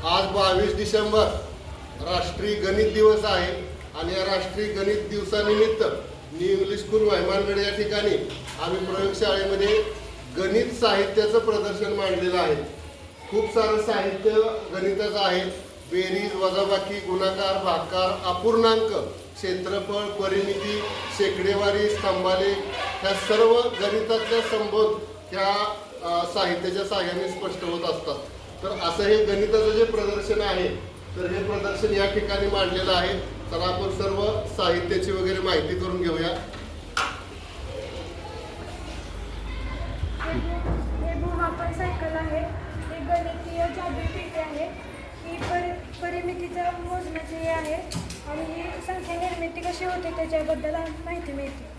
आज 22 डिसेंबर राष्ट्रीय गणित दिवस आहे आणि या राष्ट्रीय गणित दिवसानिमित्त न्यू इंग्लिश स्कूल मेहमानगड या ठिकाणी आम्ही प्रयोगशाळेमध्ये गणित साहित्याचं प्रदर्शन मांडलेलं आहे। खूप सारं साहित्य गणिताचं आहे। बेरीज, वजाबाकी, गुणाकार, भागाकार, अपूर्णांक, क्षेत्रफळ, परिमिती, शेकडेवारी, स्तंभालेख ह्या सर्व गणितातल्या संबंध ह्या साहित्याच्या सहाय्याने स्पष्ट होत असतात। तर असं हे गणिताचं जे प्रदर्शन आहे तर हे प्रदर्शन या ठिकाणी मांडलेलं आहे। चला आपण सर्व साहित्याची वगैरे माहिती करून घेऊया। हे भूमापन सायकल आहे। हे गणितीय जादुई पेटी आहे। ही परिमितीचा मोजण्याचे हे आहे आणि ही संख्या निर्मिती कशी होते त्याच्याबद्दल माहिती मिळते।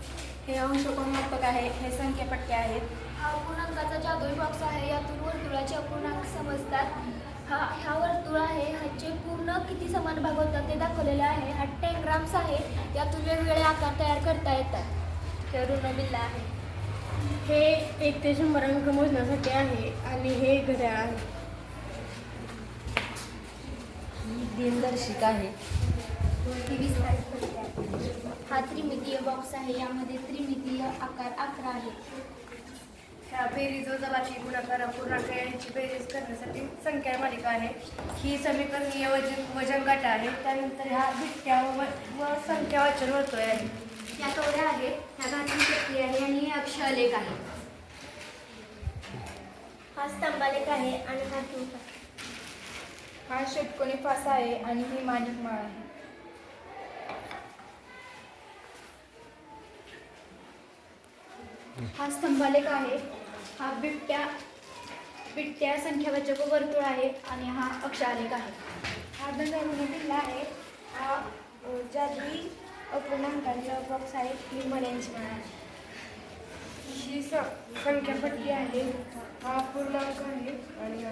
हे अंशकोन मापक आहे। हे संख्यापट्टे आहेत। हा अपूर्णांकाचा जादुई बॉक्स आहे। यातून वर्तुळाचे अपूर्णांक समजतात। हा वर्तुळ आहे, ह्याचे पूर्ण किती समान भाग होतात ते दाखवलेले आहे। हा टेंग्राम्स आहे, यातून वेगवेगळे आकार तयार करता येतात। हे ऋणबिल्ला आहे। हे 1 ते 100 अंक मोजण्यासाठी आहे आणि हे घड्याळ आहे। ही दिनदर्शिका आहे। ही विस्तारित आहे। हा त्रिमितीय बॉक्स आहे, यामध्ये त्रिमितीय आकार 11 आहेत। ह्या बेरीज, वजाबाकी, गुणाकार, अपूर्णांक यांची बेरीज करण्यासाठी संख्या मालिका आहे। ही समीकरणीय वजन काटा आहे। त्यानंतर ह्या बिट्ट्या व संख्या वाचन वर्तुळे आहे। या कवड्या आहेत, ह्या घातली शक्ती आहे आणि हे अक्षरलेख आहे। हा स्तंभालेख आहे आणि हा टूक आहे। हा षटकोनी फासा आहे आणि ही माणिक माळ आहे। हा स्तंभालेख आहे। हा बिट्ट्या संख्यावाचक वर्तुळ आहे आणि हा अक्षरालेख आहे। हा ऋणबिल्ला आहे। हा जादुई अपूर्णांकांचा बॉक्स आहे। ही मण्यांची माळ आहे। ही संख्यापट्टी आहे। हा अपूर्णांक आहे आणि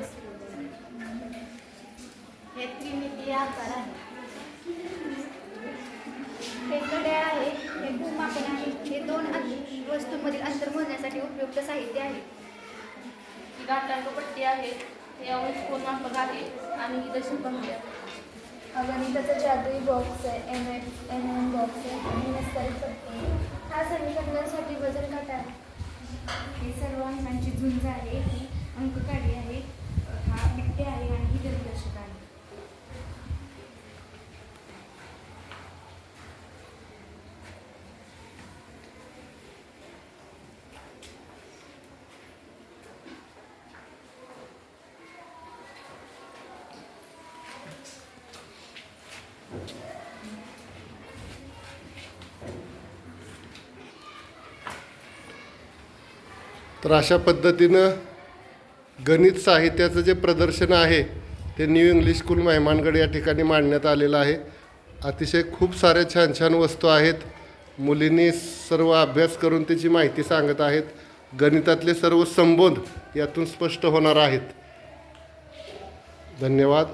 हे त्रिमितीय आकार आहे। हे घड्याळ आहे। हे भूमापन आहे। हे 2 वस्तूंमधील अंतर मोजण्यासाठी उपयुक्त साहित्य आहे। ही घातांकपट्टी आहे। हे अंशकोन मापक आहे आणि ही दशमपंक्ती आहे। हा गणिताचा जादुई बॉक्स आहे। एम बॉक्स आहे आणि विस्तारित पट्टी आहे। हा समीकरणासाठी वजन काटा आहे। ही सर्व अंकांची झुंज आहे। ही अंककाडी आहे। हा बिट्टे आहे आणि ही दिनदर्शिका आहे। तर अशा पद्धतीनं गणित साहित्याचं जे प्रदर्शन आहे ते न्यू इंग्लिश स्कूल मेहमानगड या ठिकाणी मांडण्यात आलेलं आहे। अतिशय खूप साऱ्या छान छान वस्तू आहेत। मुलींनी सर्व अभ्यास करून त्याची माहिती सांगत आहेत। गणितातले सर्व संबंध यातून स्पष्ट होणार आहेत। धन्यवाद।